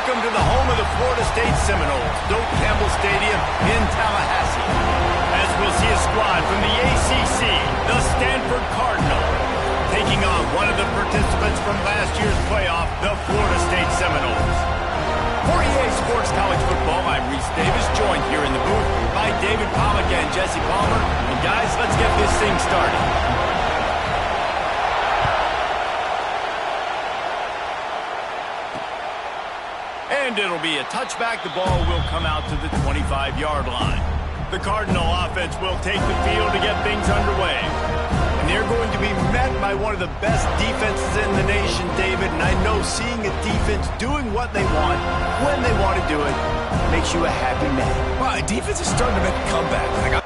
Welcome to the home of the Florida State Seminoles, Doak Campbell Stadium in Tallahassee. As we'll see a squad from the ACC, the Stanford Cardinals, taking on one of the participants from last year's playoff, the Florida State Seminoles. For EA Sports College Football, I'm Reese Davis, joined here in the booth by David Pollack and Jesse Palmer. And guys, let's get this thing started. And it'll be a touchback. The ball will come out to the 25-yard line. The Cardinal offense will take the field to get things underway. And they're going to be met by one of the best defenses in the nation, David. And I know seeing a defense doing what they want, when they want to do it, makes you a happy man. Well, defense is starting to make a comeback.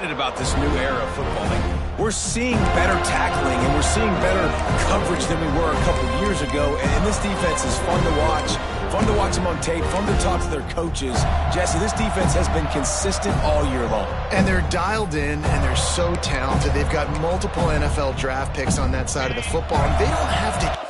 About this new era of football. We're seeing better tackling and we're seeing better coverage than we were a couple years ago, and this defense is fun to watch them on tape, fun to talk to their coaches. Jesse, this defense has been consistent all year long. And they're dialed in and they're so talented. They've got multiple NFL draft picks on that side of the football, and they don't have to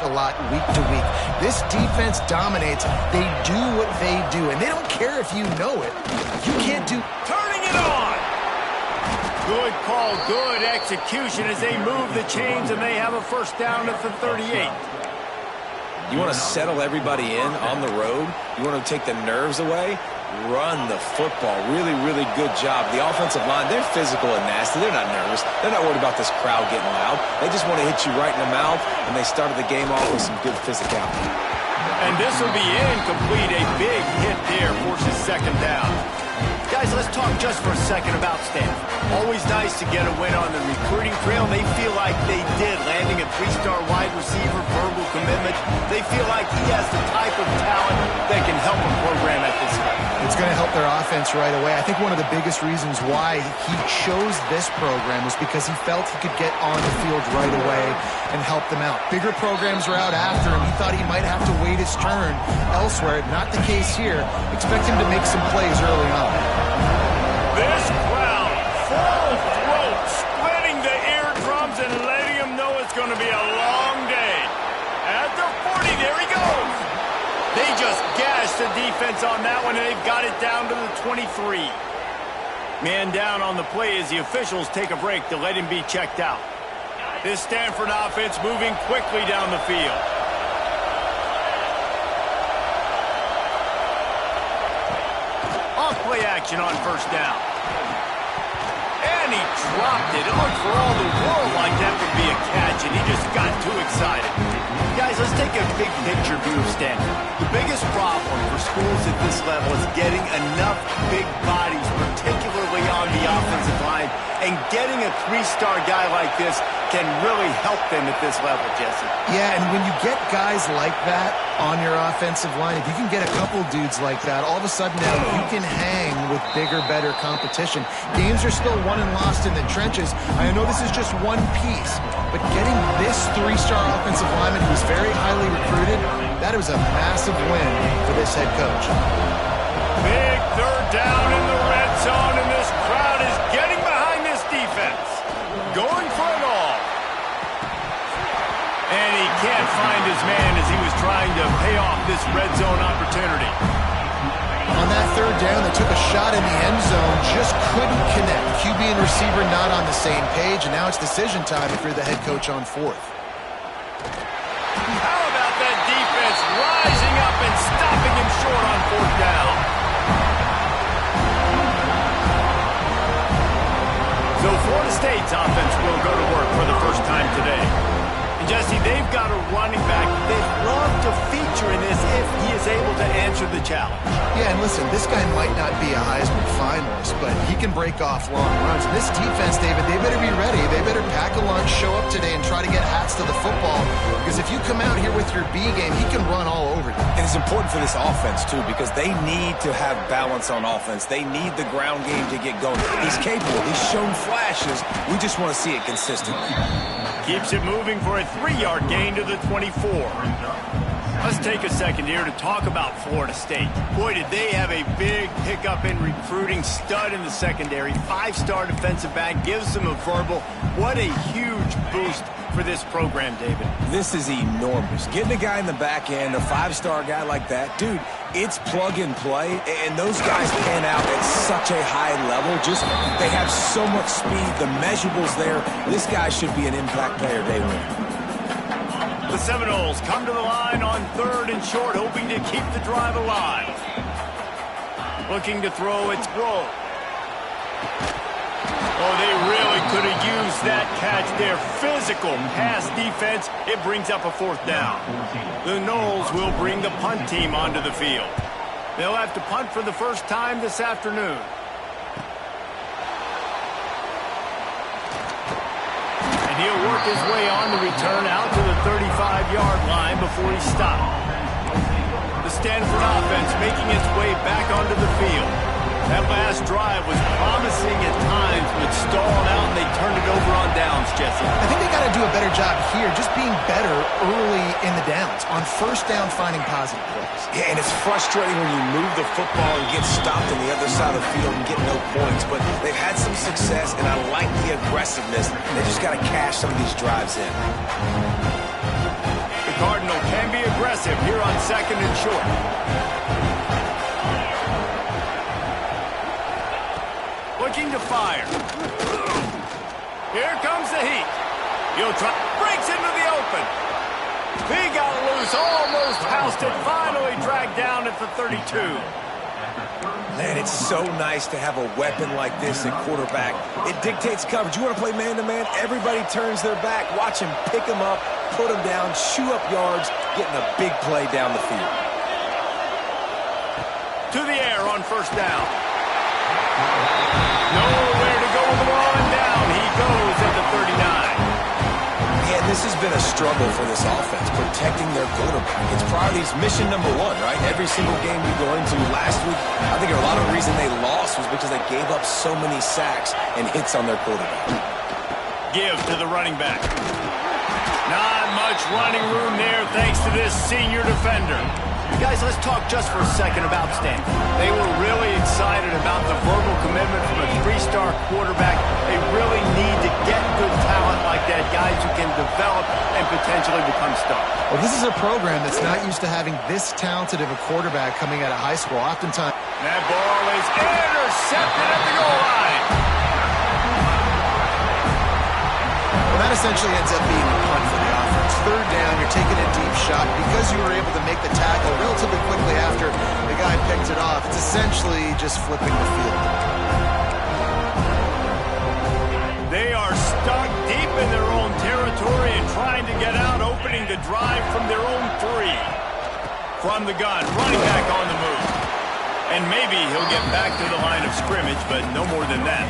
a lot week to week. This defense dominates. They do what they do, and they don't care if you know it. You can't do... Turning it on! Good call, good execution as they move the chains, and they have a first down at the 38. You want to settle everybody in on the road? You want to take the nerves away? Run the football. Really, really good job. The offensive line, they're physical and nasty. They're not nervous. They're not worried about this crowd getting loud. They just want to hit you right in the mouth, and they started the game off with some good physicality. And this will be incomplete. A big hit there forces second down. Guys, let's talk just for a second about Stanford. Always nice to get a win on the recruiting trail. They feel like they did, landing a three-star wide receiver, verbal commitment. They feel like he has the type of talent that can help a program at this level. It's going to help their offense right away. I think one of the biggest reasons why he chose this program was because he felt he could get on the field right away and help them out. Bigger programs were out after him. He thought he might have to wait his turn elsewhere. Not the case here. Expect him to make some plays early on. This crowd, full throat, splitting the eardrums and letting them know it's going to be a long day. At the 40, there he goes. They just gashed the defense on that one, and they've got it down to the 23. Man down on the play as the officials take a break to let him be checked out. This Stanford offense moving quickly down the field. play action on first down. And he dropped it. It looked for all the world like that would be a catch, and he just got too excited. Guys, let's take a big picture view of Stanford. The biggest problem for schools at this level is getting enough big bodies, particularly on the offensive line, and getting a three-star guy like this can really help them at this level, Jesse. Yeah, and when you get guys like that on your offensive line, if you can get a couple dudes like that, all of a sudden now you can hang with bigger, better competition. Games are still won and lost in the trenches. I know this is just one piece, but getting this three-star offensive lineman who was very highly recruited, that was a massive win for this head coach. Big third down in the red zone, and this crowd is getting behind this defense. Going for it all. And he can't find his man as he was trying to pay off this red zone opportunity. On that third down, they took a shot in the end zone, just couldn't connect. QB and receiver not on the same page, and now it's decision time if you're the head coach on fourth. How about that defense rising up and stopping him short on fourth down? So Florida State's offense will go to work for the first time today. And Jesse, they've got a running back they'd love to feature in this if he is able to answer the challenge. Yeah, and listen, this guy might not be a Heisman finalist, but he can break off long runs. And this defense, David, they better be ready. They better pack a lunch, show up today, and try to get hats to the football. Because if you come out here with your B game, he can run all over you. And it's important for this offense, too, because they need to have balance on offense. They need the ground game to get going. He's capable. He's shown flashes. We just want to see it consistently. Keeps it moving for a 3-yard gain to the 24. Let's take a second here to talk about Florida State. Boy, did they have a big pickup in recruiting. Stud in the secondary. 5-star defensive back. Gives them a verbal. What a huge boost for this program, David. This is enormous. Getting a guy in the back end, a 5-star guy like that, dude, it's plug and play, and those guys pan out at such a high level. Just, they have so much speed. The measurables there. This guy should be an impact player day one. The Seminoles come to the line on third and short, hoping to keep the drive alive. Looking to throw, it's Rowe. Oh, they really could have used that catch there. Physical pass defense. It brings up a fourth down. The Noles will bring the punt team onto the field. They'll have to punt for the first time this afternoon. And he'll work his way on the return out to the 35-yard line before he stopped. The Stanford offense making its way back onto the field. That last drive was promising at times, but stalled out, and they turned it over on downs, Jesse. I think they got to do a better job here, just being better early in the downs. On first down, finding positive plays. Yeah, and it's frustrating when you move the football and get stopped on the other side of the field and get no points. But they've had some success, and I like the aggressiveness. They just got to cash some of these drives in. The Cardinal can be aggressive here on second and short. Looking to fire. Here comes the heat. He'll try. Breaks into the open. He got loose. Almost housed it. Finally dragged down at the 32. Man, it's so nice to have a weapon like this at quarterback. It dictates coverage. You want to play man-to-man? Everybody turns their back. Watch him pick him up, put him down, chew up yards, getting a big play down the field. To the air on first down. Nowhere to go with the ball, and down he goes at the 39. Yeah, this has been a struggle for this offense, protecting their quarterback. It's priorities mission number one, right? Every single game we go into last week, I think a lot of the reason they lost was because they gave up so many sacks and hits on their quarterback. Give to the running back. Not much running room there thanks to this senior defender. Guys, let's talk just for a second about Stanford. They were really excited about the verbal commitment from a 3-star quarterback. They really need to get good talent like that, guys who can develop and potentially become stars. Well, this is a program that's not used to having this talented of a quarterback coming out of high school. Oftentimes, that ball is intercepted at the goal line. well, that essentially ends up being a punt for the offense. third down, you're taking a deep shot. Because you were able to make the tackle relatively quickly after the guy picked it off, it's essentially just flipping the field. They are stuck deep in their own territory and trying to get out, opening the drive from their own 3. From the gun, running back on the move. And maybe he'll get back to the line of scrimmage, but no more than that.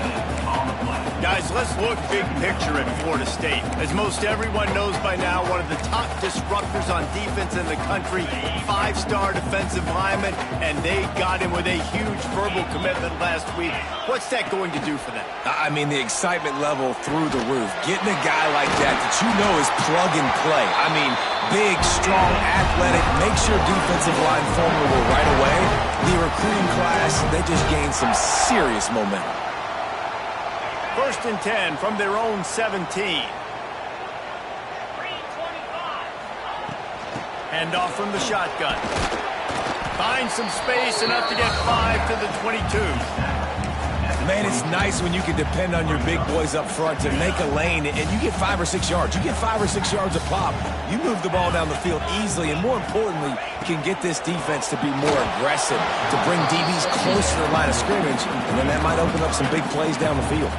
Guys, let's look big picture at Florida State. As most everyone knows by now, one of the top disruptors on defense in the country, 5-star defensive lineman, and they got him with a huge verbal commitment last week. What's that going to do for them? I mean, the excitement level through the roof. Getting a guy like that you know is plug and play. I mean, big, strong, athletic, makes your defensive line formidable right away. The recruiting class, they just gained some serious momentum. 1st and 10 from their own 17. Hand off from the shotgun. Finds some space, enough to get 5 to the 22. Man, it's nice when you can depend on your big boys up front to make a lane, and you get 5 or 6 yards. You get 5 or 6 yards a pop. You move the ball down the field easily, and more importantly, can get this defense to be more aggressive, to bring DBs closer to the line of scrimmage, and then that might open up some big plays down the field.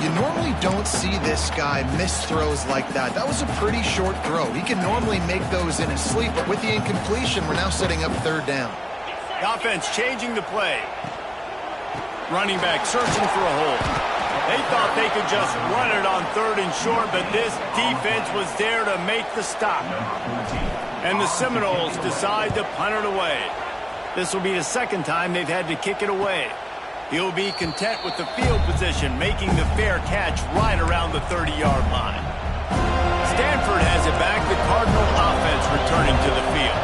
You normally don't see this guy miss throws like that. That was a pretty short throw. He can normally make those in his sleep, but with the incompletion, we're now setting up 3rd down. The offense changing the play. Running back searching for a hole. They thought they could just run it on 3rd and short, but this defense was there to make the stop. And the Seminoles decide to punt it away. This will be the 2nd time they've had to kick it away. He'll be content with the field position, making the fair catch right around the 30-yard line. Stanford has it back. The Cardinal offense returning to the field.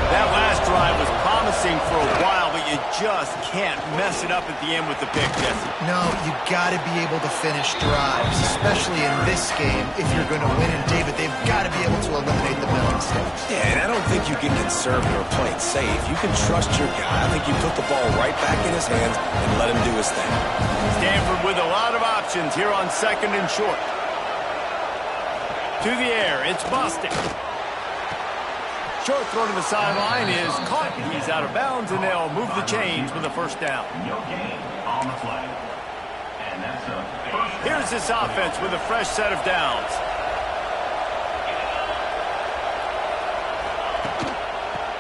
That last drive was promising for a while, but you just can't mess it up at the end with the pick, Jesse. No, you got to be able to finish drives, especially in this game. If you're going to win, and David, they've got to be able to eliminate the middle mistakes. Yeah, and I don't think you get conservative or play it safe. You can trust your guy. I think you put the ball right back in his hands and let him do his thing. Stanford with a lot of options here on 2nd and short. To the air, it's Bostic. Short throw to the sideline is caught. He's out of bounds, and they'll move the chains with a 1st down. Here's this offense with a fresh set of downs.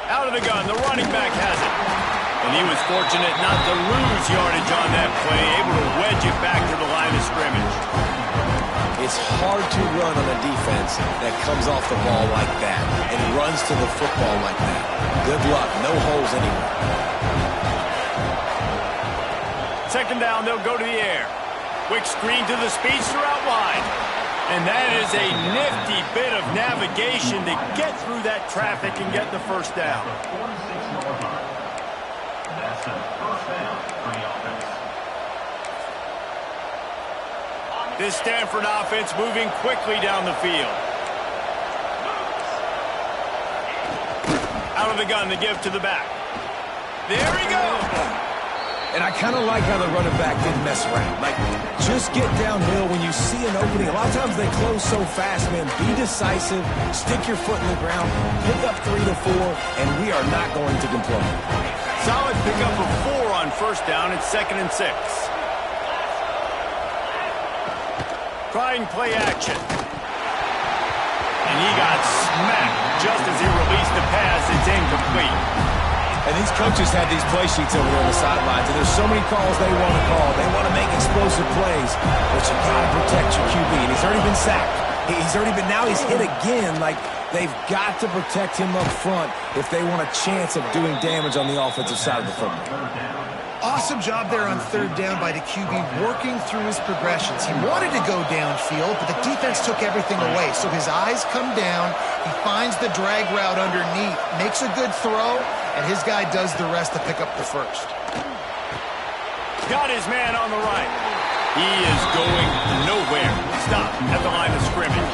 Out of the gun, the running back has it. And he was fortunate not to lose yardage on that play, able to wedge it back to the line of scrimmage. It's hard to run on a defense that comes off the ball like that and runs to the football like that. Good luck. No holes anywhere. 2nd down, they'll go to the air. Quick screen to the speedster out wide. And that is a nifty bit of navigation to get through that traffic and get the 1st down. That's a 1st down for the offense. This Stanford offense moving quickly down the field. Out of the gun, the give to the back. There he goes. And I kind of like how the running back didn't mess around. Like, just get downhill when you see an opening. A lot of times they close so fast, man. Be decisive. Stick your foot in the ground. Pick up 3 to 4, and we are not going to complain. Solid pickup of 4 on 1st down. It's 2nd and 6. Trying play action. And he got smacked just as he released the pass. It's incomplete. And these coaches have these play sheets over there on the sidelines, and there's so many calls they want to call. They want to make explosive plays, but you got to protect your QB. And he's already been sacked. Now he's hit again. Like, they've got to protect him up front if they want a chance of doing damage on the offensive side of the football. Awesome job there on 3rd down by the QB, working through his progressions. He wanted to go downfield, but the defense took everything away. So his eyes come down, he finds the drag route underneath, makes a good throw, and his guy does the rest to pick up the 1st. Got his man on the right. He is going nowhere. Stop at the line of scrimmage.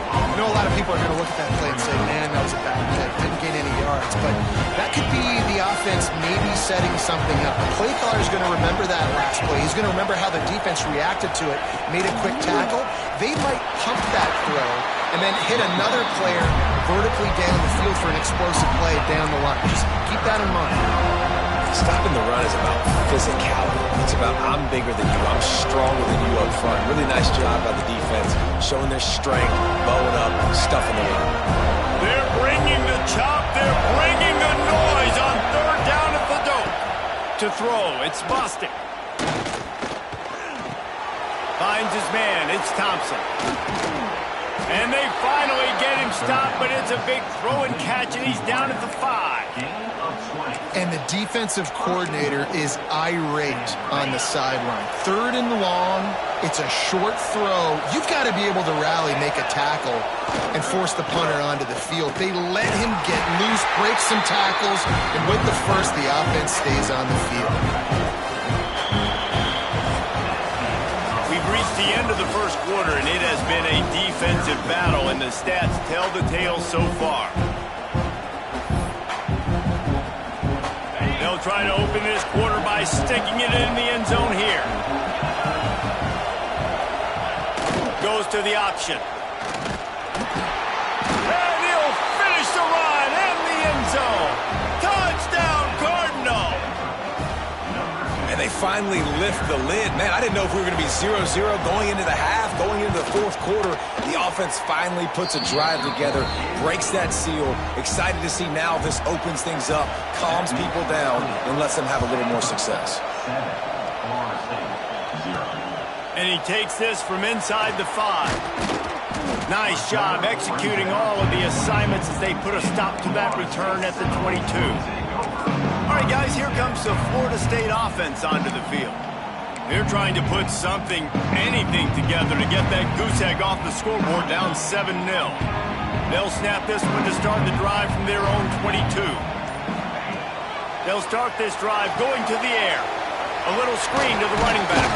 I know a lot of people are going to look at that play and say, man, that was a bad play. Didn't gain any yards. But that could be the offense maybe setting something up. The play caller is going to remember that last play. He's going to remember how the defense reacted to it, made a quick tackle. They might pump that throw and then hit another player vertically down the field for an explosive play down the line. Just keep that in mind. Stopping the run is about physicality. It's about I'm bigger than you. I'm stronger than you up front. Really nice job by the defense, showing their strength, bowing up, stuffing the run. They're bringing the chop. They're bringing the noise on third down at the dope. To throw, it's Bostic. Finds his man. It's Thompson. And they finally get him stopped, but it's a big throw and catch, and he's down at the 5. And the defensive coordinator is irate on the sideline. Third and long, it's a short throw. You've got to be able to rally, make a tackle, and force the punter onto the field. They let him get loose, break some tackles, and with the first, the offense stays on the field. We've reached the end of the first quarter, and it has been a defensive battle, and the stats tell the tale so far. They'll try to open this quarter by sticking it in the end zone here. Goes to the option. And he'll finish the run in the end zone. Touchdown, Cardinal. And they finally lift the lid. Man, I didn't know if we were going to be 0-0 going into the half, going into the fourth quarter. The offense finally puts a drive together, breaks that seal. Excited to see now this opens things up, calms people down, and lets them have a little more success. And he takes this from inside the 5. Nice job executing all of the assignments as they put a stop to that return at the 22. All right, guys, here comes the Florida State offense onto the field. They're trying to put something, anything together to get that goose egg off the scoreboard down 7-0. They'll snap this one to start the drive from their own 22. They'll start this drive going to the air. A little screen to the running back.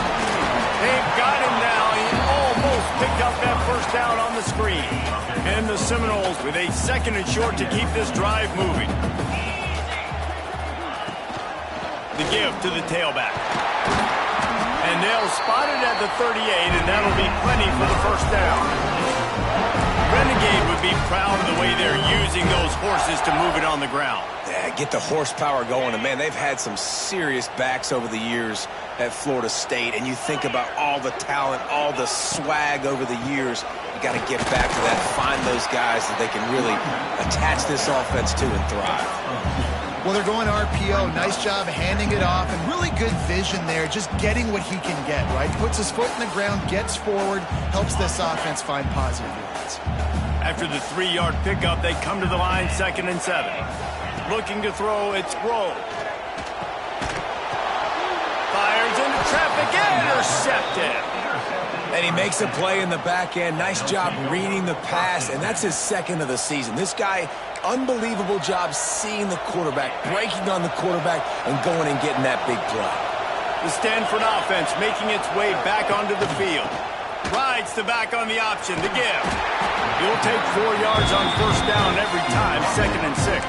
They've got him now. He almost picked up that first down on the screen. And the Seminoles with a 2nd and short to keep this drive moving. The give to the tailback. And they'll spot it at the 38, and that'll be plenty for the first down. Renegade would be proud of the way they're using those horses to move it on the ground. Yeah, get the horsepower going. And, man, they've had some serious backs over the years at Florida State. And you think about all the talent, all the swag over the years. You got to get back to that, find those guys that they can really attach this offense to and thrive. Well, they're going RPO. Nice job handing it off, and really good vision there, just getting what he can get, right? Puts his foot in the ground, gets forward, helps this offense find positive yards. After the 3-yard pickup, they come to the line, 2nd and 7. Looking to throw, it's Grove. Fires into traffic, intercepted. And he makes a play in the back end. Nice job reading the pass, and that's his 2nd of the season. This guy, unbelievable job seeing the quarterback, breaking on the quarterback, and going and getting that big play. The Stanford offense making its way back onto the field. Rides the back on the option to give. He'll take 4 yards on first down every time, 2nd and 6.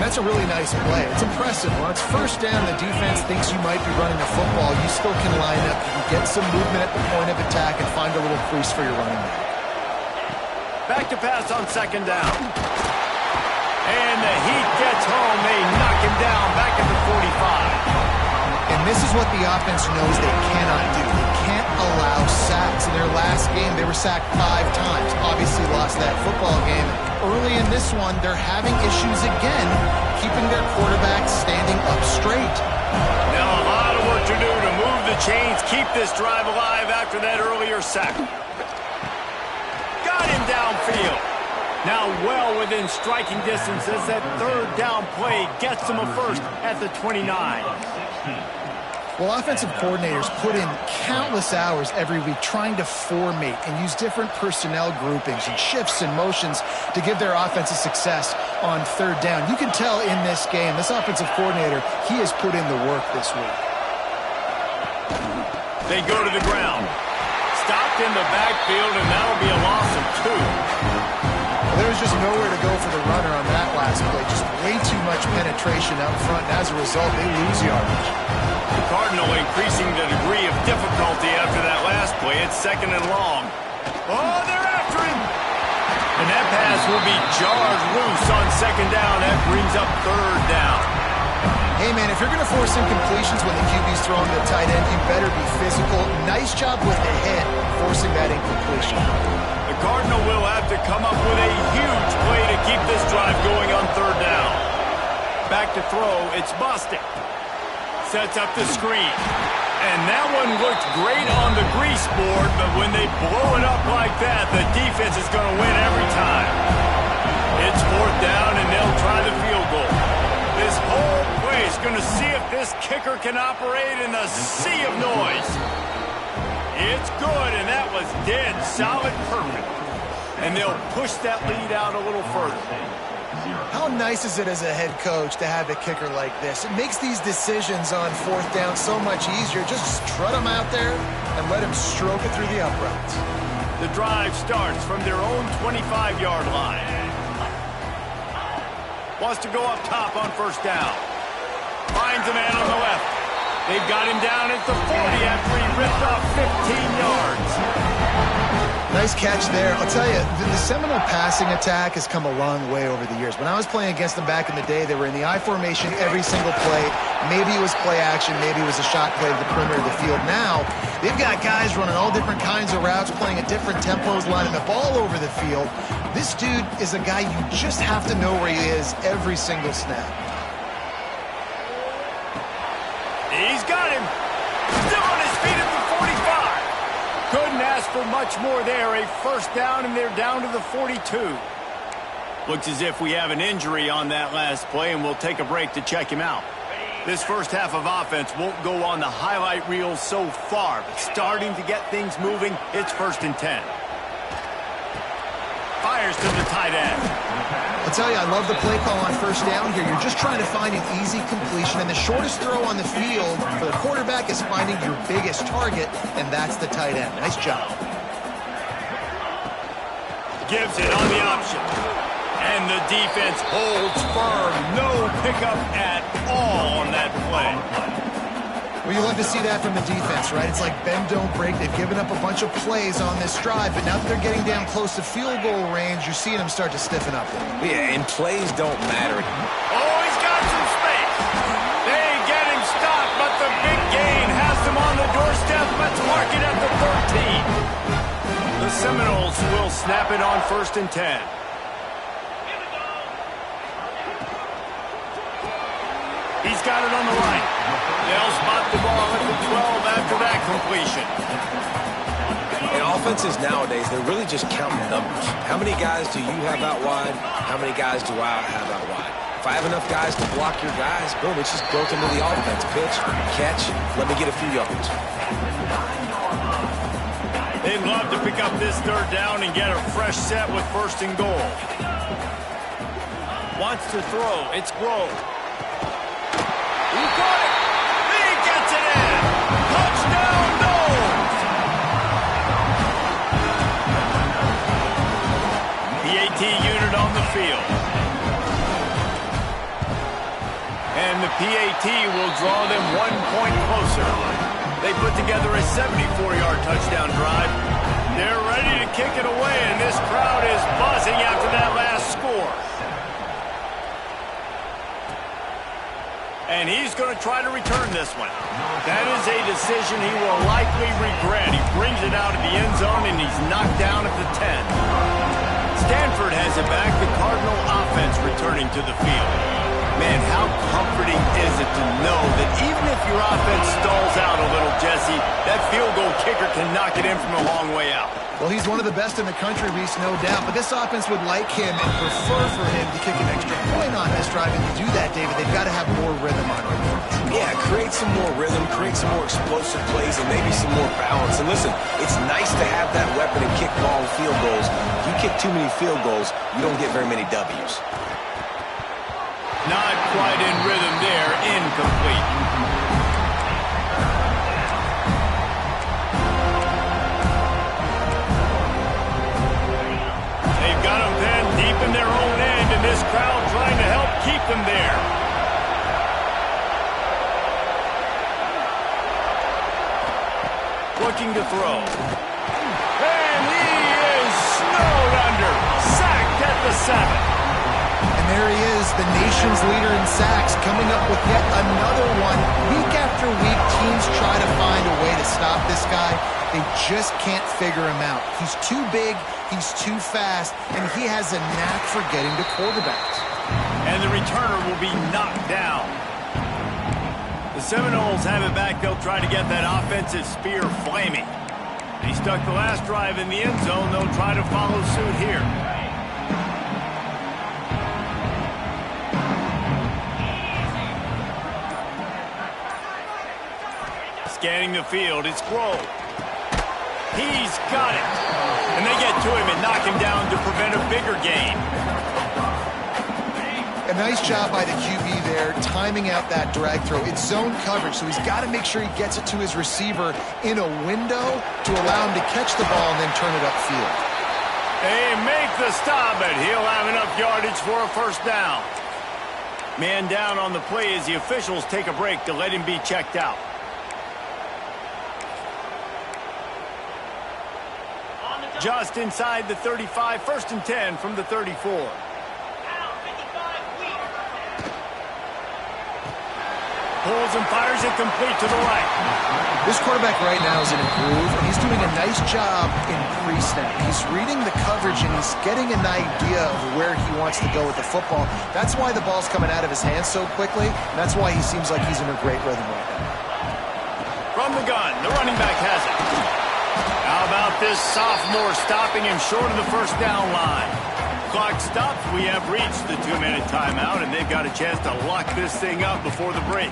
That's a really nice play. It's impressive. When it's first down, the defense thinks you might be running the football. You still can line up, you can get some movement at the point of attack, and find a little crease for your running back. Back to pass on 2nd down. And the heat gets home. They knock him down back at the 45. And this is what the offense knows they cannot do. They can't allow sacks. In their last game, they were sacked 5 times. Obviously lost that football game. Early in this one, they're having issues again, keeping their quarterback standing up straight. Now a lot of work to do to move the chains, keep this drive alive after that earlier sack. Got him downfield. Now well within striking distance as that 3rd down play gets them a first at the 29. Well, offensive coordinators put in countless hours every week trying to formate and use different personnel groupings and shifts and motions to give their offensive success on 3rd down. You can tell in this game, this offensive coordinator, he has put in the work this week. They go to the ground. Stopped in the backfield, and that'll be a loss of 2. Well, there was just nowhere to go for the runner on that last play. Just way too much penetration up front, and as a result, they lose yardage. The Cardinal increasing the degree of difficulty after that last play. It's 2nd and long. Oh, they're after will be jarred loose on second down. That brings up third down. Hey, man, if you're going to force incompletions when the QB's throwing to the tight end, you better be physical. Nice job with the hit, forcing that incompletion. The Cardinal will have to come up with a huge play to keep this drive going on third down. Back to throw. It's Bostic. Sets up the screen. And that one looked great on the grease board, but when they blow it up like that, the defense is going to win every time. It's fourth down, and they'll try the field goal. This whole play is going to see if this kicker can operate in the sea of noise. It's good, and that was dead solid perfect. And they'll push that lead out a little further. How nice is it as a head coach to have a kicker like this? It makes these decisions on fourth down so much easier. Just strut him out there and let him stroke it through the uprights. The drive starts from their own 25-yard line. Wants to go up top on first down. Finds a man on the left. They've got him down at the 40 after he ripped off 15 yards. Nice catch there. I'll tell you, the Seminole passing attack has come a long way over the years. When I was playing against them back in the day, they were in the I formation every single play. Maybe it was play action. Maybe it was a shot play to the perimeter of the field. Now, they've got guys running all different kinds of routes, playing at different tempos, lining the ball over the field. This dude is a guy you just have to know where he is every single snap. He's got him. Still on his feet at the 45. Couldn't ask for much more there. A first down, and they're down to the 42. Looks as if we have an injury on that last play, and we'll take a break to check him out. This first half of offense won't go on the highlight reel so far, but starting to get things moving. It's 1st and 10. Fires to the tight end. I'll tell you, I love the play call on first down here. You're just trying to find an easy completion, and the shortest throw on the field for the quarterback is finding your biggest target, and that's the tight end. Nice job. Gives it on the option. And the defense holds firm. No pickup at all on that play. Well, you love to see that from the defense, right? It's like bend, don't break. They've given up a bunch of plays on this drive, but now that they're getting down close to field goal range, you're seeing them start to stiffen up. Yeah, and plays don't matter. Oh, he's got some space. They get him stopped, but the big gain has them on the doorstep. Let's mark it at the 13. The Seminoles will snap it on 1st and 10. He's got it on the line. They'll spot the ball at the 12 after that completion. And offenses nowadays, they're really just counting numbers. How many guys do you have out wide? How many guys do I have out wide? If I have enough guys to block your guys, boom, it's just built into the offense. Pitch, catch, let me get a few yards. They'd love to pick up this third down and get a fresh set with 1st and goal. Wants to throw. It's Grove. He got it. He gets it in. Touchdown, Noles. PAT unit on the field. And the PAT will draw them 1 point closer. They put together a 74-yard touchdown drive. They're ready to kick it away, and this crowd is buzzing after that last score. And he's going to try to return this one. That is a decision he will likely regret. He brings it out of the end zone, and he's knocked down at the 10. Stanford has it back. The Cardinal offense returning to the field. Man, how comforting is it to know that even if your offense stalls out a little, Jesse, that field goal kicker can knock it in from a long way out. Well, he's one of the best in the country, Reese, no doubt. But this offense would like him and prefer for him to kick an extra point on this drive. And to do that, David, they've got to have more rhythm on offense. Yeah, create some more rhythm, create some more explosive plays, and maybe some more balance. And listen, it's nice to have that weapon and kick long field goals. If you kick too many field goals, you don't get very many W's. Not quite in rhythm there. Incomplete. They've got them then deep in their own end, and this crowd trying to help keep them there. Looking to throw. And he is snowed under. Sacked at the And there he is, the nation's leader in sacks, coming up with yet another one. Week after week, teams try to find a way to stop this guy. They just can't figure him out. He's too big, he's too fast, and he has a knack for getting to quarterbacks. And the returner will be knocked down. The Seminoles have it back. They'll try to get that offensive spear flaming. They stuck the last drive in the end zone. They'll try to follow suit here. Scanning the field, it's Grove. He's got it. And they get to him and knock him down to prevent a bigger gain. A nice job by the QB there, timing out that drag throw. It's zone coverage, so he's got to make sure he gets it to his receiver in a window to allow him to catch the ball and then turn it upfield. They make the stop, but he'll have enough yardage for a first down. Man down on the play as the officials take a break to let him be checked out. Just inside the 35, 1st and 10 from the 34. Pulls and fires it complete to the right. This quarterback right now is in a groove, and he's doing a nice job in pre-snap. He's reading the coverage, and he's getting an idea of where he wants to go with the football. That's why the ball's coming out of his hands so quickly, and that's why he seems like he's in a great rhythm right now. From the gun, the running back has it. How about this sophomore stopping him short of the first down line? Clock stops. We have reached the 2-minute timeout, and they've got a chance to lock this thing up before the break.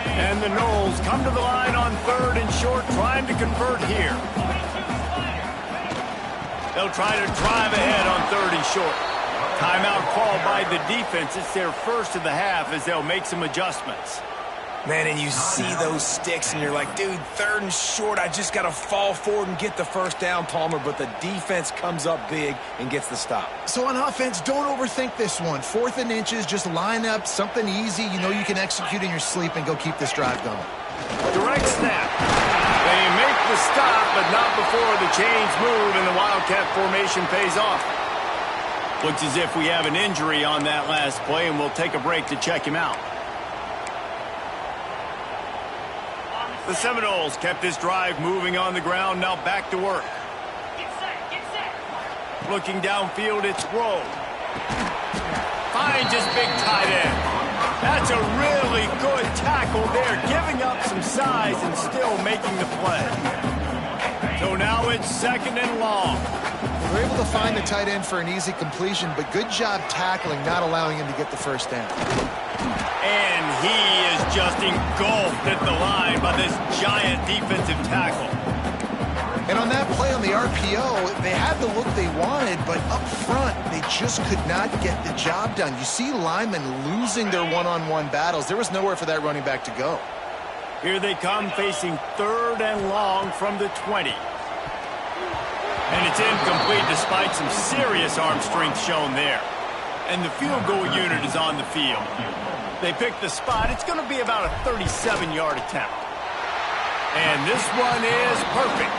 And the Noles come to the line on 3rd and short, trying to convert here. They'll try to drive ahead on 3rd and short. Timeout called by the defense. It's their first of the half as they'll make some adjustments. Man, and you see those sticks, and you're like, dude, 3rd and short, I just got to fall forward and get the first down, Palmer, but the defense comes up big and gets the stop. So on offense, don't overthink this one. 4th and inches, just line up something easy you know you can execute in your sleep and go keep this drive going. Direct snap. They make the stop, but not before the chains move and the Wildcat formation pays off. Looks as if we have an injury on that last play, and we'll take a break to check him out. The Seminoles kept this drive moving on the ground, now back to work. Get set. Looking downfield, it's Grove. Finds his big tight end. That's a really good tackle there, giving up some size and still making the play. So now it's 2nd and long. We're able to find the tight end for an easy completion, but good job tackling, not allowing him to get the first down. And he is just engulfed at the line by this giant defensive tackle. And on that play on the RPO, they had the look they wanted, but up front, they just could not get the job done. You see linemen losing their one-on-one battles. There was nowhere for that running back to go. Here they come, facing 3rd and long from the 20. And it's incomplete despite some serious arm strength shown there. And the field goal unit is on the field. They pick the spot. It's going to be about a 37-yard attempt. And this one is perfect.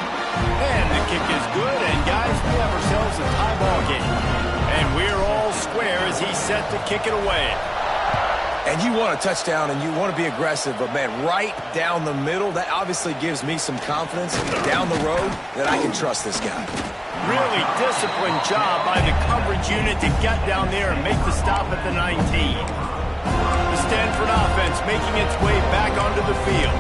And the kick is good. And, guys, we have ourselves a tie ball game. And we're all square as he's set to kick it away. And you want a touchdown, and you want to be aggressive, but, man, right down the middle, that obviously gives me some confidence down the road that I can trust this guy. Really disciplined job by the coverage unit to get down there and make the stop at the 19. The Stanford offense making its way back onto the field.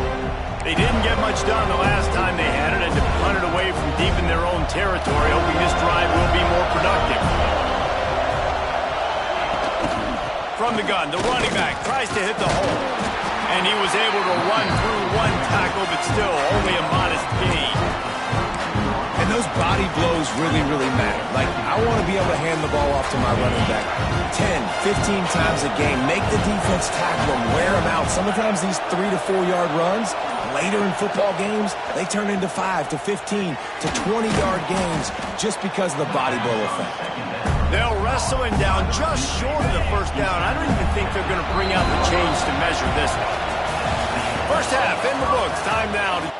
They didn't get much done the last time they had it, and to punt it away from deep in their own territory, hoping this drive will be more productive. From the gun, the running back tries to hit the hole. And he was able to run through one tackle, but still only a modest gain. And those body blows really, really matter. Like, I want to be able to hand the ball off to my running back 10, 15 times a game. Make the defense tackle him, wear him out. Sometimes these 3 to 4 yard runs, later in football games, they turn into 5 to 15 to 20-yard gains just because of the body blow effect. They'll wrestle him down just short of the first down. I don't even think they're going to bring out the chains to measure this one. First half in the books. Time now.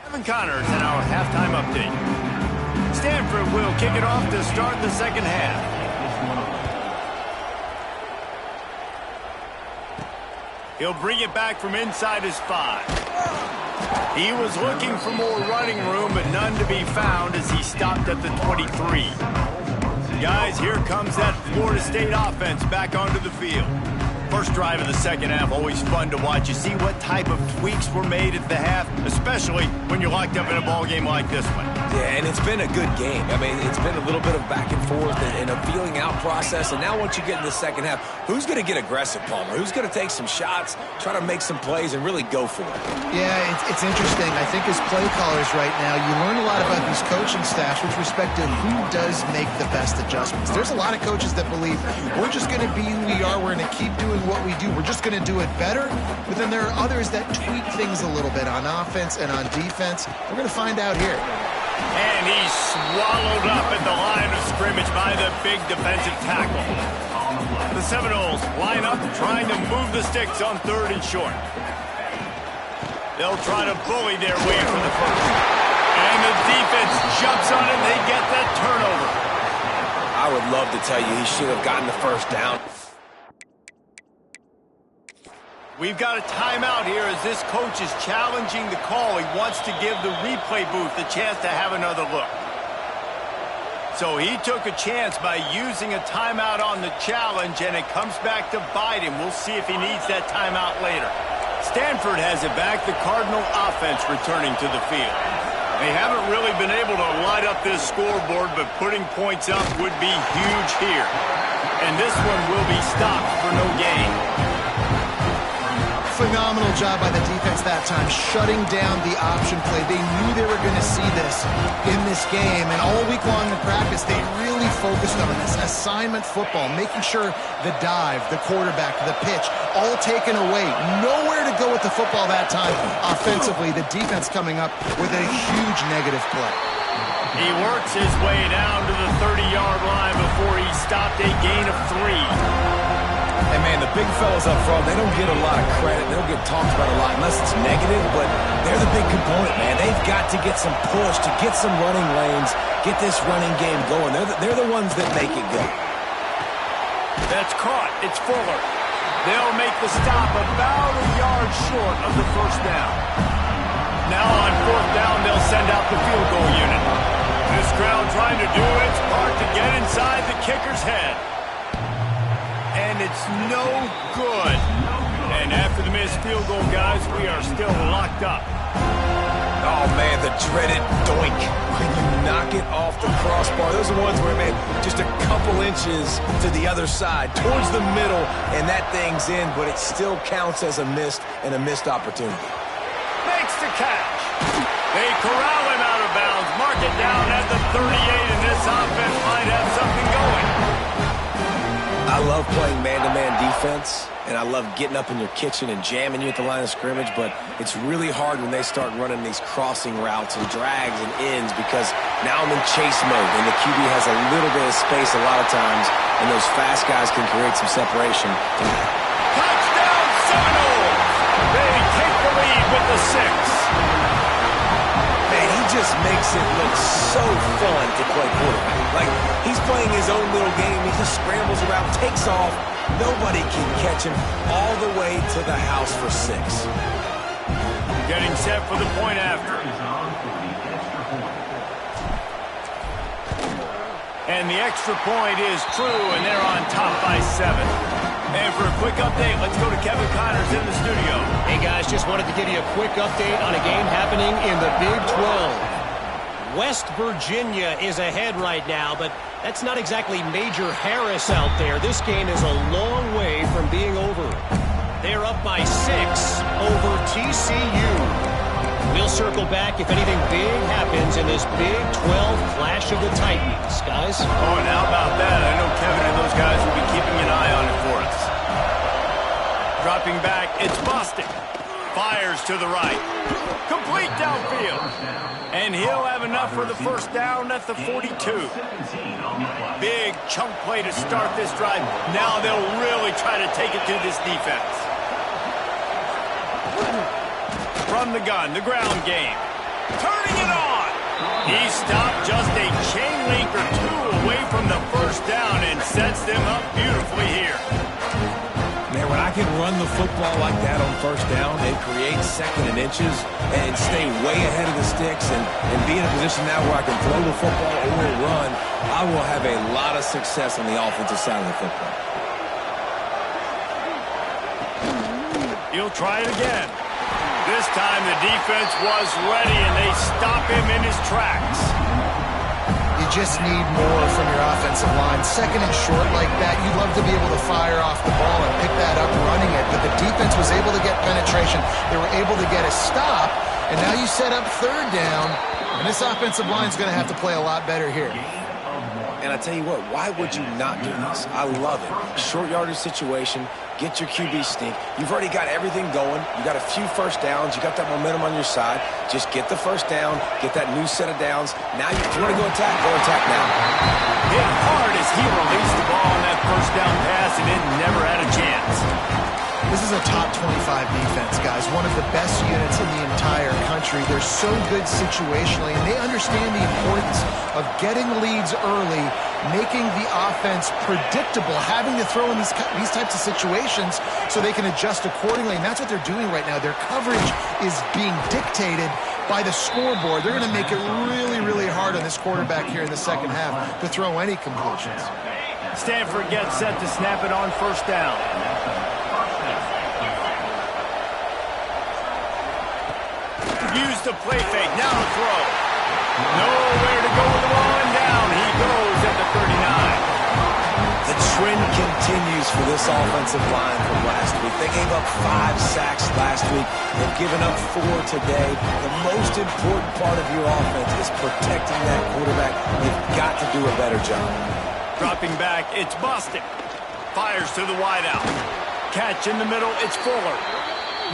Kevin Connors in our halftime update. Stanford will kick it off to start the second half. He'll bring it back from inside his 5. He was looking for more running room, but none to be found as he stopped at the 23. Guys, here comes that Florida State offense back onto the field. First drive of the second half, always fun to watch. You see what type of tweaks were made at the half, especially when you're locked up in a ball game like this one. Yeah, and it's been a good game. I mean, it's been a little bit of back and forth and a feeling out process. And now once you get in the second half, who's going to get aggressive, Palmer? Who's going to take some shots, try to make some plays, and really go for it? Yeah, it's interesting. I think as play callers right now, you learn a lot about these coaching staffs with respect to who does make the best adjustments. There's a lot of coaches that believe we're just going to be who we are. We're going to keep doing what we do. We're just going to do it better. But then there are others that tweak things a little bit on offense and on defense. We're going to find out here. And he's swallowed up at the line of scrimmage by the big defensive tackle. The Seminoles line up trying to move the sticks on 3rd and short. They'll try to bully their way for the first. And the defense jumps on it. They get that turnover. I would love to tell you he should have gotten the first down. We've got a timeout here as this coach is challenging the call. He wants to give the replay booth a chance to have another look. So he took a chance by using a timeout on the challenge, and it comes back to bite him. We'll see if he needs that timeout later. Stanford has it back, the Cardinal offense returning to the field. They haven't really been able to light up this scoreboard, but putting points up would be huge here. And this one will be stopped for no gain. Phenomenal job by the defense that time, shutting down the option play. They knew they were going to see this in this game, and all week long in practice, they really focused on this assignment football, making sure the dive, the quarterback, the pitch, all taken away. Nowhere to go with the football that time offensively. The defense coming up with a huge negative play. He works his way down to the 30-yard line before he stopped a gain of 3. And, man, the big fellas up front, they don't get a lot of credit. They don't get talked about a lot unless it's negative, but they're the big component, man. They've got to get some push, to get some running lanes, get this running game going. They're the ones that make it go. That's caught. It's Fuller. They'll make the stop about a yard short of the first down. Now on 4th down, they'll send out the field goal unit. This crowd trying to do its part to get inside the kicker's head. And it's no good. And after the missed field goal, guys, we are still locked up. Oh, man, the dreaded doink. When you knock it off the crossbar, those are ones where, man, just a couple inches to the other side, towards the middle, and that thing's in, but it still counts as a missed opportunity. Makes the catch. They corral him out of bounds, mark it down at the 38, and this offense might have something going. I love playing man-to-man defense, and I love getting up in your kitchen and jamming you at the line of scrimmage, but it's really hard when they start running these crossing routes and drags and ends because now I'm in chase mode, and the QB has a little bit of space a lot of times, and those fast guys can create some separation. Touchdown, Seminoles! They take the lead with the 6. Man, he just makes it look so fun to play quarterback. Like, he's playing his own little game. He just scrambles around, takes off. Nobody can catch him all the way to the house for 6. Getting set for the point after. And the extra point is true, and they're on top by 7. And for a quick update, let's go to Kevin Connors in the studio. Hey, guys, just wanted to give you a quick update on a game happening in the Big 12. West Virginia is ahead right now, but that's not exactly Major Harris out there. This game is a long way from being over. They're up by 6 over TCU. We'll circle back if anything big happens in this Big 12 Clash of the Titans, guys. Oh, and how about that? I know Kevin and those guys will be keeping an eye on it for us. Dropping back, it's Boston. Fires to the right. Complete downfield. And he'll have enough for the first down at the 42. Big chunk play to start this drive. Now they'll really try to take it to this defense. From the gun, the ground game. Turning it on. He stopped just a chain link or two away from the first down and sets them up beautifully here. Man, when I can run the football like that on first down and create second and inches and stay way ahead of the sticks and be in a position now where I can throw the football or run, I will have a lot of success on the offensive side of the football. He'll try it again. This time the defense was ready and they stop him in his tracks. You just need more from your offensive line. Second and short like that, you'd love to be able to fire off the ball and pick that up running it, but the defense was able to get penetration. They were able to get a stop, and now you set up third down, and this offensive line is going to have to play a lot better here. And I tell you what, why would you not do this? I love it. Short yardage situation, get your QB sneak. You've already got everything going. You got a few first downs. You got that momentum on your side. Just get the first down, get that new set of downs. Now, if you want to go attack now. Hit hard as he released the ball on that first down pass, and it never had a chance. This is a top 25 defense, guys. One of the best units in the entire country. They're so good situationally, and they understand the importance of getting leads early, making the offense predictable, having to throw in these types of situations so they can adjust accordingly. And that's what they're doing right now. Their coverage is being dictated by the scoreboard. They're going to make it really, really hard on this quarterback here in the second half to throw any completions. Stanford gets set to snap it on first down. Use the play fake. Now a throw. Nowhere to go with the ball and down. He goes at the 39. The trend continues for this offensive line from last week. They gave up 5 sacks last week. They've given up 4 today. The most important part of your offense is protecting that quarterback. You've got to do a better job. Dropping back, it's Boston. Fires to the wideout. Catch in the middle, it's Fuller.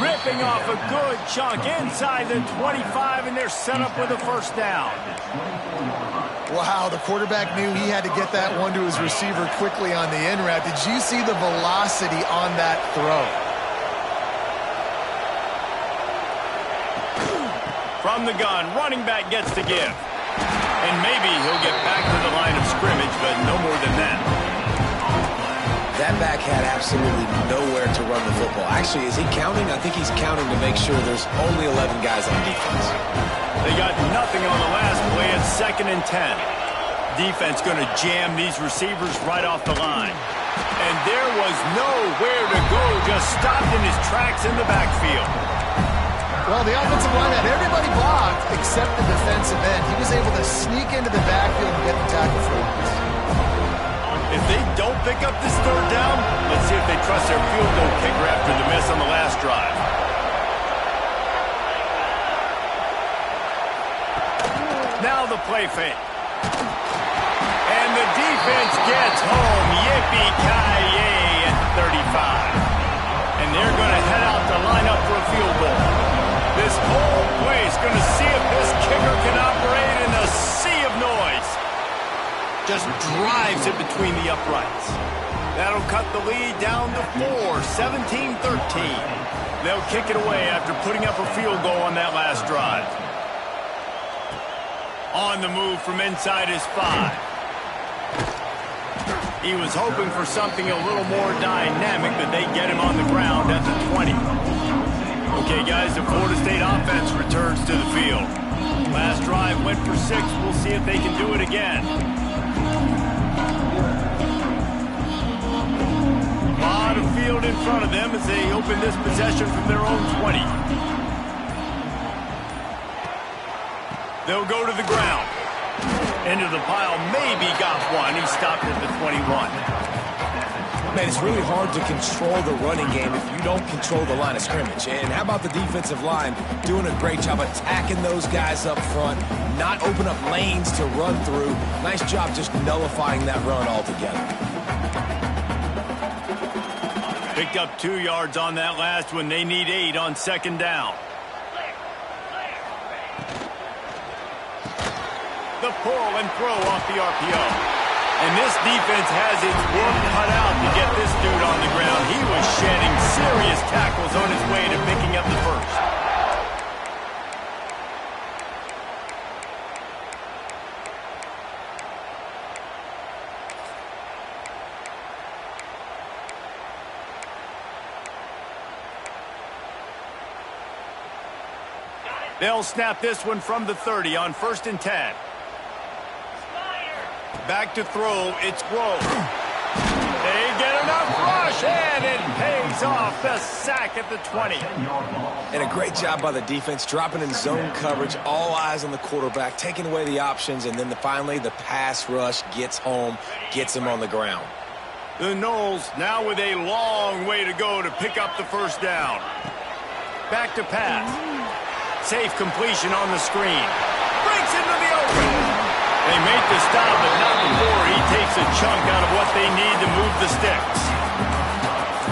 Ripping off a good chunk inside the 25, and they're set up with a first down. Wow, the quarterback knew he had to get that one to his receiver quickly on the in route. Did you see the velocity on that throw? From the gun, running back gets to give. And maybe he'll get back to the line of scrimmage, but no more than that. That back had absolutely nowhere to run the football. Actually, is he counting? I think he's counting to make sure there's only 11 guys on defense. They got nothing on the last play. It's 2nd and 10. Defense going to jam these receivers right off the line. And there was nowhere to go, just stopped in his tracks in the backfield. Well, the offensive line had everybody blocked except the defensive end. He was able to sneak into the backfield and get the tackle for once. If they don't pick up this third down, let's see if they trust their field goal kicker after the miss on the last drive. Now the play fake. And the defense gets home. Yippee-ki-yay at the 35. And they're going to head out to line up for a field goal. This whole place going to see if this kicker can operate in a sea of noise. Just drives it between the uprights. That'll cut the lead down to 4, 17-13. They'll kick it away after putting up a field goal on that last drive. On the move from inside his 5. He was hoping for something a little more dynamic, but they get him on the ground at the 20. Okay, guys, the Florida State offense returns to the field. Last drive went for 6. We'll see if they can do it again. A lot of field in front of them as they open this possession from their own 20. They'll go to the ground. Into the pile, maybe got one. He stopped at the 21. Man, it's really hard to control the running game if you don't control the line of scrimmage. And how about the defensive line doing a great job attacking those guys up front, not open up lanes to run through. Nice job just nullifying that run altogether. Picked up 2 yards on that last one. They need 8 on 2nd down. The pull and throw off the RPO. And this defense has its work cut out to get this dude on the ground. He was shedding serious tackles on his way to picking up the first. They'll snap this one from the 30 on 1st and 10. Back to throw, it's Grove. They get enough rush, and it pays off the sack at the 20. And a great job by the defense, dropping in zone coverage, all eyes on the quarterback, taking away the options, and then finally the pass rush gets home, gets him on the ground. The Knowles now with a long way to go to pick up the first down. Back to pass. Safe completion on the screen. Breaks into the open. They make the stop, but not before he takes a chunk out of what they need to move the sticks.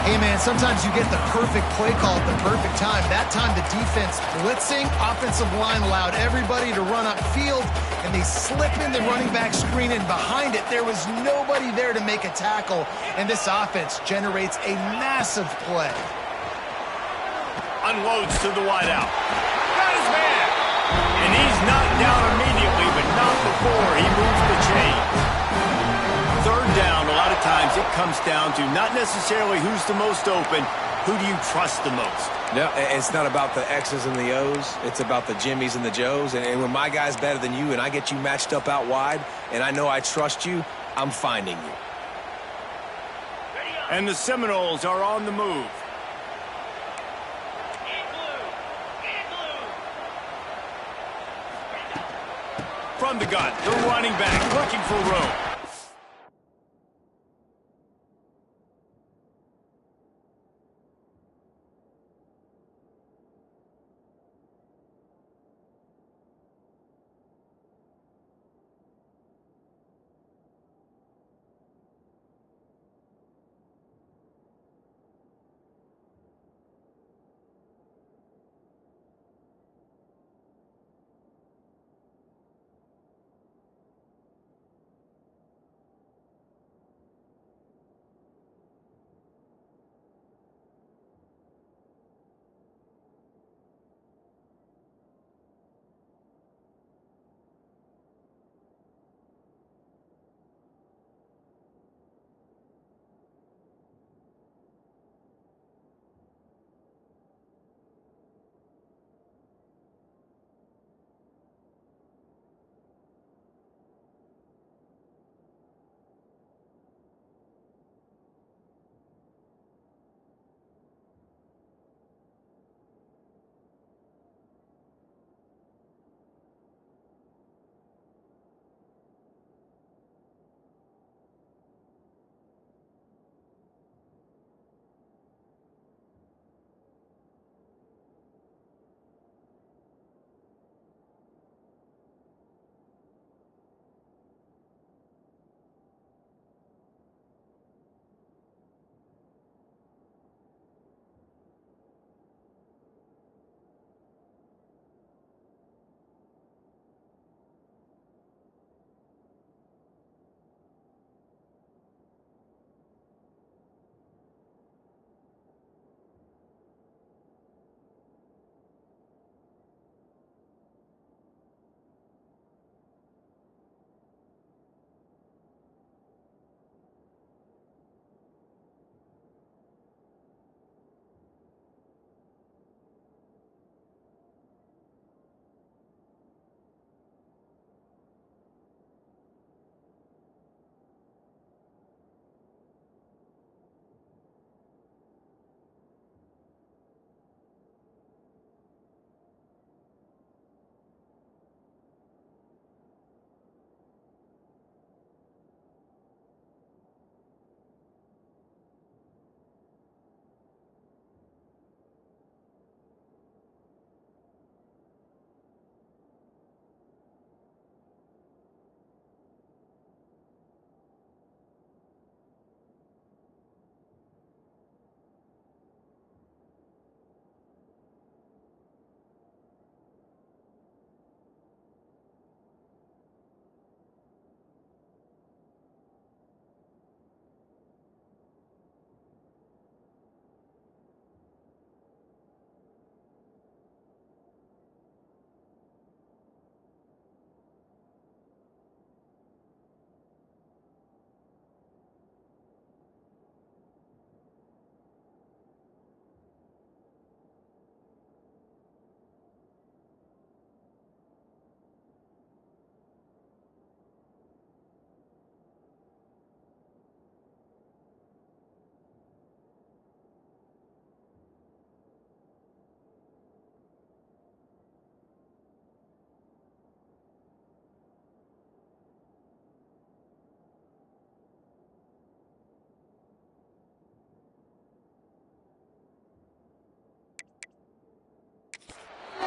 Hey, man, sometimes you get the perfect play call at the perfect time. That time the defense blitzing, offensive line allowed everybody to run upfield, and they slip in the running back screen, and behind it there was nobody there to make a tackle, and this offense generates a massive play. Unloads to the wideout. Got his man. And he's knocked down immediately, but not before he moves the chains. Third down, a lot of times it comes down to not necessarily who's the most open, who do you trust the most? No, it's not about the X's and the O's. It's about the Jimmies and the Joes. And when my guy's better than you and I get you matched up out wide and I know I trust you, I'm finding you. And the Seminoles are on the move. From the gun, the running back looking for room.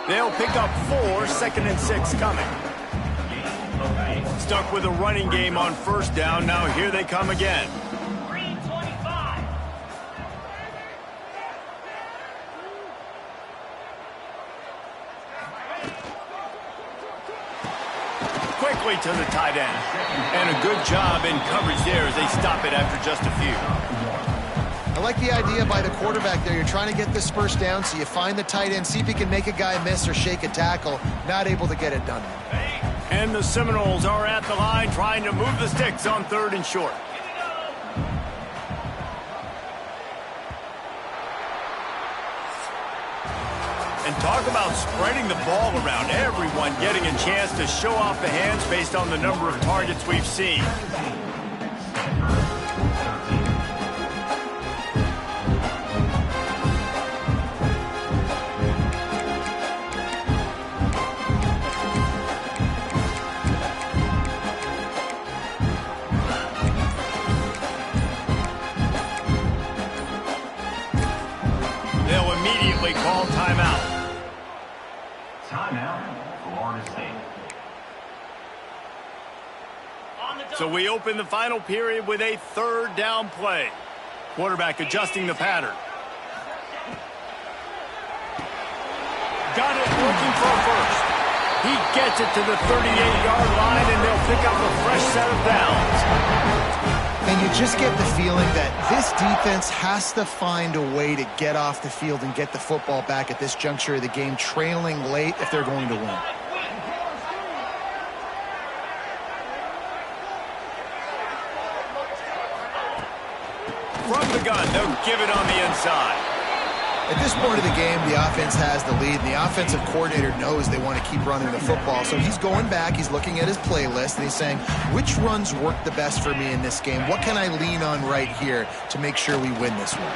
They'll pick up 4, 2nd and 6 coming. Stuck with a running game on first down. Now here they come again. Green 25. Quickly to the tight end. And a good job in coverage there as they stop it after just a few. I like the idea by the quarterback there. You're trying to get this first down, so you find the tight end, see if he can make a guy miss or shake a tackle. Not able to get it done. And the Seminoles are at the line trying to move the sticks on 3rd and short. And talk about spreading the ball around. Everyone getting a chance to show off the hands based on the number of targets we've seen. They'll immediately call timeout. Timeout, Florida State. On the So we open the final period with a 3rd down play. Quarterback adjusting the pattern. Got it looking for a first. He gets it to the 38-yard line, and they'll pick up a fresh set of downs. And you just get the feeling that this defense has to find a way to get off the field and get the football back at this juncture of the game, trailing late if they're going to win. From the gun, they'll give it on the inside. At this point of the game, the offense has the lead, and the offensive coordinator knows they want to keep running the football. So he's going back, he's looking at his playlist, and he's saying, which runs work the best for me in this game? What can I lean on right here to make sure we win this one?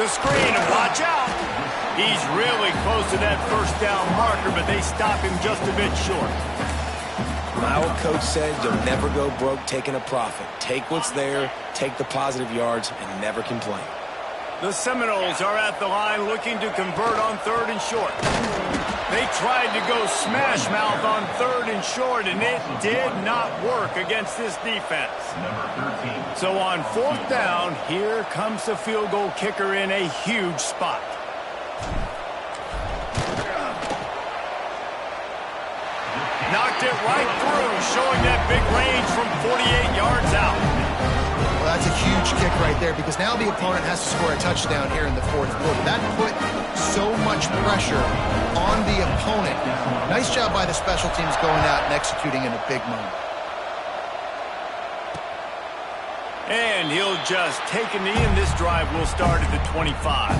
The screen, and watch out. He's really close to that first down marker, but they stop him just a bit short. My old coach said you'll never go broke taking a profit. Take what's there, take the positive yards, and never complain. The Seminoles are at the line looking to convert on 3rd and short. They tried to go smash mouth on 3rd and short, and it did not work against this defense. Number 13. So on 4th down, here comes the field goal kicker in a huge spot. Knocked it right through, showing that big range from 48 yards out. Well, that's a huge kick right there because now the opponent has to score a touchdown here in the 4th quarter. That put so much pressure on the opponent. Nice job by the special teams going out and executing in a big moment. And he'll just take a knee, and this drive will start at the 25.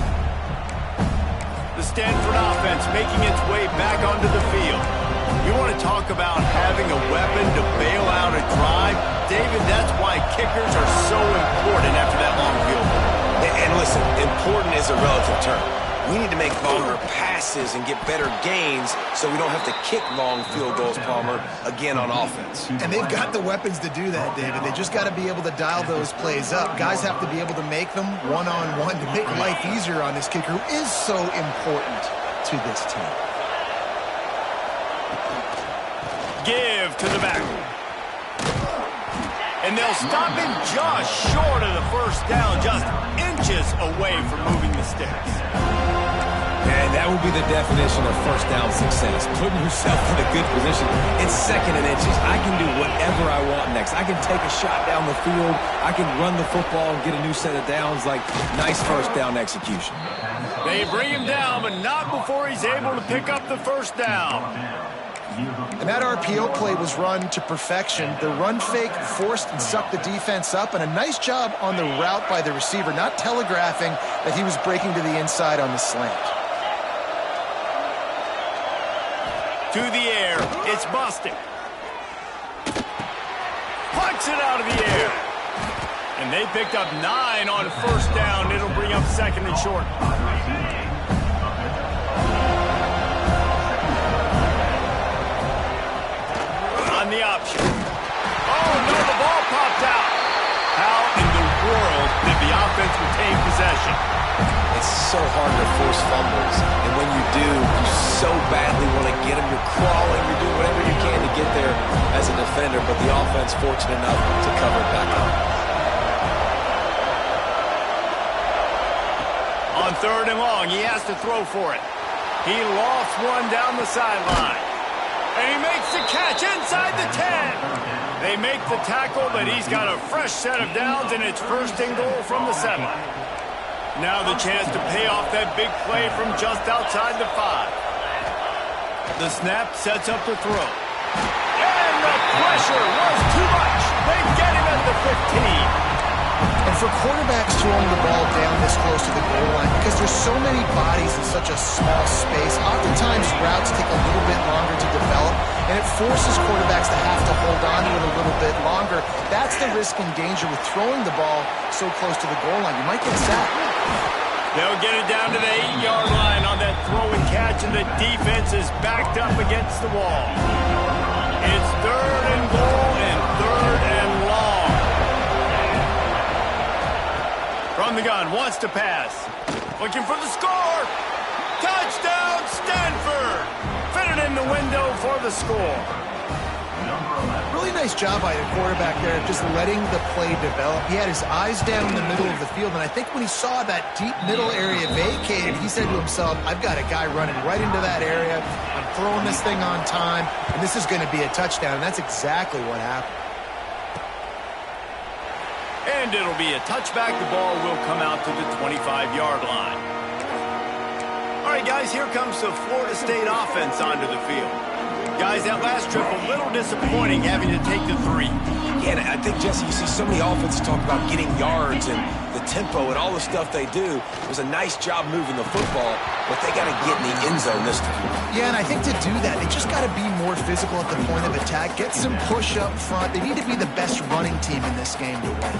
The Stanford offense making its way back onto the field. You want to talk about having a weapon to bail out a drive? David, that's why kickers are so important after that long field goal. And listen, important is a relative term. We need to make longer passes and get better gains so we don't have to kick long field goals, Palmer, again on offense. And they've got the weapons to do that, David. They just got to be able to dial those plays up. Guys have to be able to make them one-on-one to make life easier on this kicker, who is so important to this team. Give to the back. And they'll stop him just short of the first down, just inches away from moving the sticks. And that would be the definition of first down success, putting yourself in a good position. It's 2nd and inches. I can do whatever I want next. I can take a shot down the field. I can run the football and get a new set of downs. Like, nice first down execution. They bring him down, but not before he's able to pick up the first down. And that RPO play was run to perfection. The run fake forced and sucked the defense up, and a nice job on the route by the receiver, not telegraphing that he was breaking to the inside on the slant. To the air, it's busted. Plucks it out of the air. And they picked up 9 on first down. It'll bring up 2nd and short. On the option. Oh, no, the ball popped out. How in the world did the offense retain possession? It's so so hard to force fumbles, and when you do, you so badly want to get them. You're crawling, you're doing whatever you can to get there as a defender, but the offense fortunate enough to cover it back up. On 3rd and long, he has to throw for it. He lofts one down the sideline. And he makes the catch inside the 10. They make the tackle, but he's got a fresh set of downs, and it's 1st and goal from the 7. Now the chance to pay off that big play from just outside the 5. The snap sets up the throw. And the pressure was too much. They get him at the 15. And for quarterbacks throwing the ball down this close to the goal line, because there's so many bodies in such a small space, oftentimes routes take a little bit longer to develop, and it forces quarterbacks to have to hold on to it a little bit longer. That's the risk and danger with throwing the ball so close to the goal line. You might get sacked. They'll get it down to the 8-yard line on that throw and catch, and the defense is backed up against the wall. It's 3rd and goal and 3rd and long. From the gun, wants to pass. Looking for the score. Touchdown, Stanford. Fitted in the window for the score. Really nice job by the quarterback there, just letting the play develop. He had his eyes down in the middle of the field, and I think when he saw that deep middle area vacated, he said to himself, I've got a guy running right into that area. I'm throwing this thing on time, and this is going to be a touchdown, and that's exactly what happened. And it'll be a touchback. The ball will come out to the 25-yard line. All right, guys, here comes the Florida State offense onto the field. Guys, that last trip, a little disappointing having to take the 3. Yeah, and I think, Jesse, you see so many offenses talk about getting yards and the tempo and all the stuff they do. It was a nice job moving the football, but they got to get in the end zone this time. Yeah, and I think to do that, they just got to be more physical at the point of attack, get some push up front. They need to be the best running team in this game to win.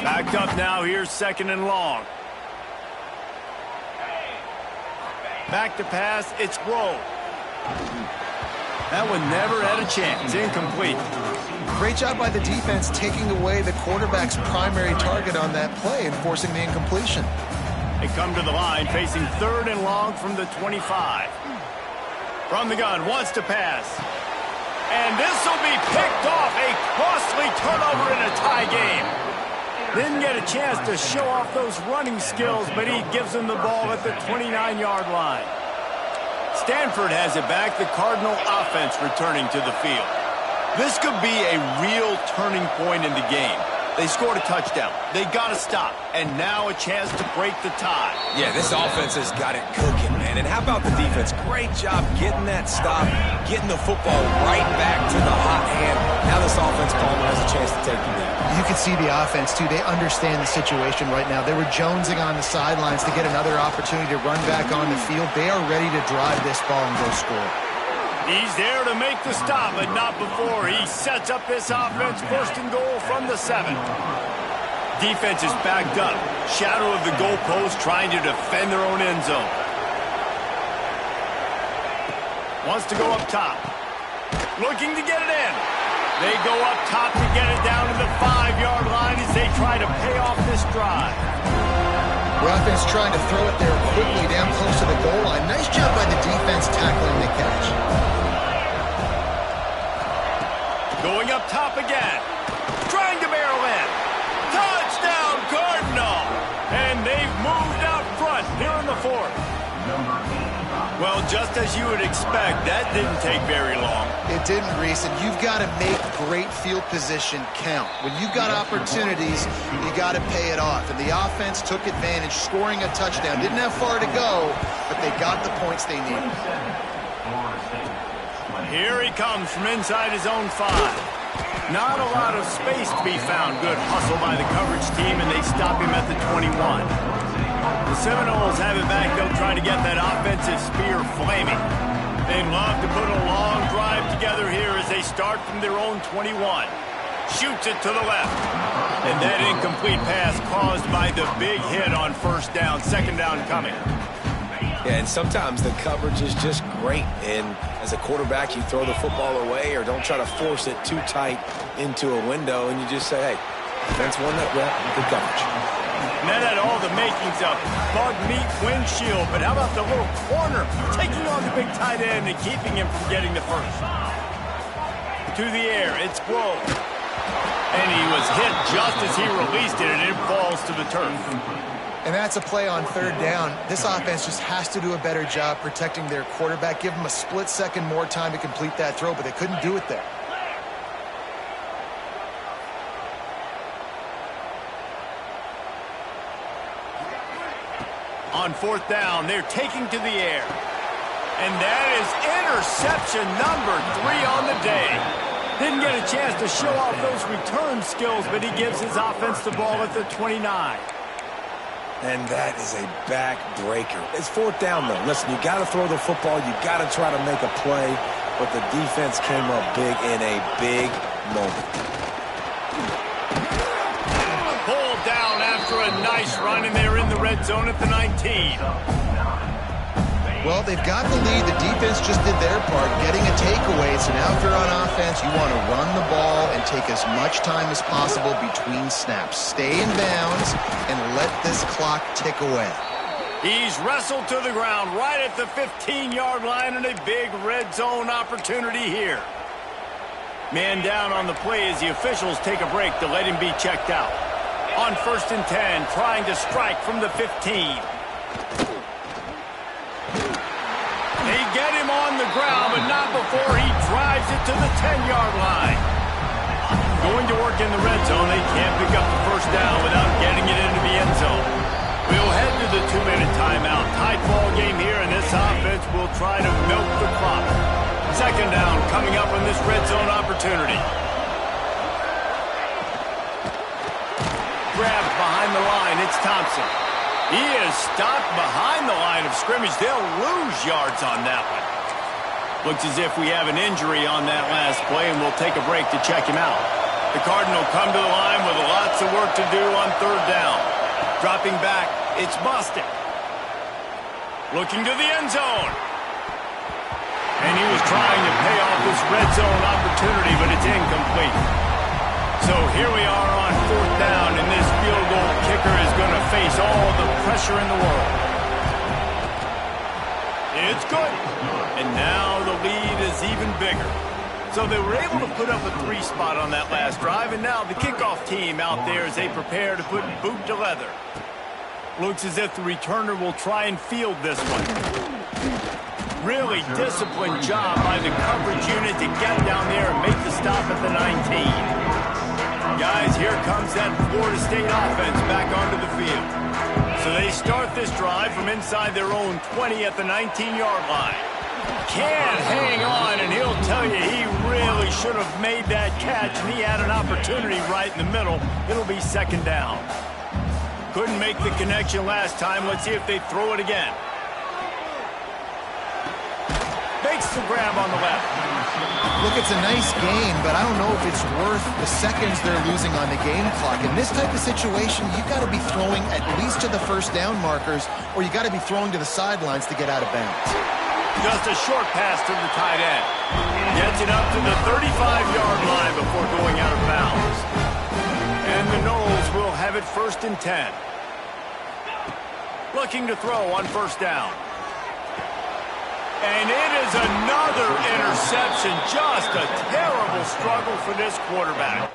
Backed up now. Here's 2nd and long. Back to pass. It's Rowe. That one never had a chance. Incomplete. Great job by the defense taking away the quarterback's primary target on that play and forcing the incompletion. They come to the line facing 3rd and long from the 25. From the gun, wants to pass. And this will be picked off. A costly turnover in a tie game. Didn't get a chance to show off those running skills, but he gives them the ball at the 29-yard line. Stanford has it back. The Cardinal offense returning to the field. This could be a real turning point in the game. They scored a touchdown. They got to stop. And now a chance to break the tie. Yeah, this offense has got it cooking, man. And how about the defense? Great job getting that stop, getting the football right back to the hot hand. Now this offense, Palmer, has a chance to take the lead. You can see the offense, too. They understand the situation right now. They were jonesing on the sidelines to get another opportunity to run back on the field. They are ready to drive this ball and go score. He's there to make the stop, but not before. He sets up this offense. 1st and goal from the 7. Defense is backed up. Shadow of the goalpost trying to defend their own end zone. Wants to go up top. Looking to get it in. They go up top to get it down to the 5-yard line as they try to pay off this drive. The offense trying to throw it there quickly down close to the goal line. Nice job by the defense tackling the catch. Going up top again. Trying to barrel in. Touchdown, Cardinal! And they've moved out front here in the 4th. Well, just as you would expect, that didn't take very long. It didn't, Reese, and you've got to make great field position count. When you've got opportunities, you got to pay it off. And the offense took advantage, scoring a touchdown. Didn't have far to go, but they got the points they needed. Here he comes from inside his own 5. Not a lot of space to be found. Good hustle by the coverage team, and they stop him at the 21. The Seminoles have it back. They'll try to get that offensive spear flaming. They'd love to put a long drive together here as they start from their own 21. Shoots it to the left. And that incomplete pass caused by the big hit on 1st down. 2nd down coming. Yeah, and sometimes the coverage is just great. And as a quarterback, you throw the football away or don't try to force it too tight into a window, and you just say, hey, Defense won that rep. Good coverage. And that had all the makings of bug meat windshield, but how about the little corner taking on the big tight end and keeping him from getting the first? To the air, it's Glow. And he was hit just as he released it, and it falls to the turf. And that's a play on third down. This offense just has to do a better job protecting their quarterback. Give him a split second more time to complete that throw, but they couldn't do it there. On fourth down, they're taking to the air. And that is interception number 3 on the day. Didn't get a chance to show off those return skills, but he gives his offense the ball at the 29. And that is a backbreaker. It's fourth down, though. Listen, you got to throw the football. You got to try to make a play. But the defense came up big in a big moment. Pulled down after a nice run, and they're in the red zone at the 19. Well, they've got the lead. The defense just did their part, getting a takeaway. So now if you're on offense, you want to run the ball and take as much time as possible between snaps. Stay in bounds and let this clock tick away. He's wrestled to the ground right at the 15-yard line, and a big red zone opportunity here. Man down on the play as the officials take a break to let him be checked out. On 1st and 10, trying to strike from the 15. They get him on the ground, but not before he drives it to the 10-yard line. Going to work in the red zone, they can't pick up the first down without getting it into the end zone. We'll head to the 2-minute timeout. Tight ball game here, and this offense will try to milk the clock. Second down coming up on this red zone opportunity. Grabbed behind the line, it's Thompson. He is stopped behind the line of scrimmage. They'll lose yards on that one. Looks as if we have an injury on that last play, and we'll take a break to check him out. The Cardinal come to the line with lots of work to do on third down. Dropping back, it's Boston. Looking to the end zone. And he was trying to pay off this red zone opportunity, but it's incomplete. So here we are on fourth down, and this field goal kicker is going to face all the pressure in the world. It's good. And now the lead is even bigger. So they were able to put up a 3 spot on that last drive, and now the kickoff team out there as they prepare to put boot to leather. Looks as if the returner will try and field this one. Really disciplined job by the coverage unit to get down there and make the stop at the 19. Guys, here comes that Florida State offense back onto the field. So they start this drive from inside their own 20 at the 19-yard line. Can't hang on, and he'll tell you he really should have made that catch, and he had an opportunity right in the middle. It'll be second down. Couldn't make the connection last time. Let's see if they throw it again. Makes the grab on the left. Look, it's a nice game, but I don't know if it's worth the seconds they're losing on the game clock. In this type of situation, you've got to be throwing at least to the first down markers, or you got to be throwing to the sidelines to get out of bounds. Just a short pass to the tight end. Gets it up to the 35-yard line before going out of bounds. And the Noles will have it 1st and 10. Looking to throw on first down. And it is another interception. Just a terrible struggle for this quarterback.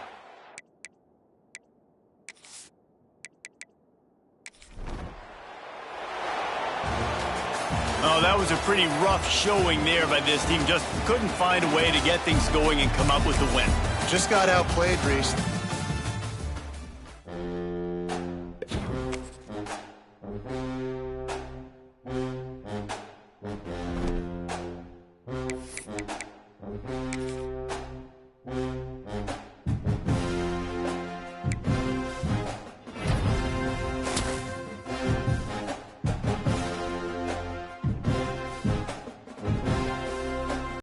Oh, that was a pretty rough showing there by this team. Just couldn't find a way to get things going and come up with the win. Just got outplayed, Reese.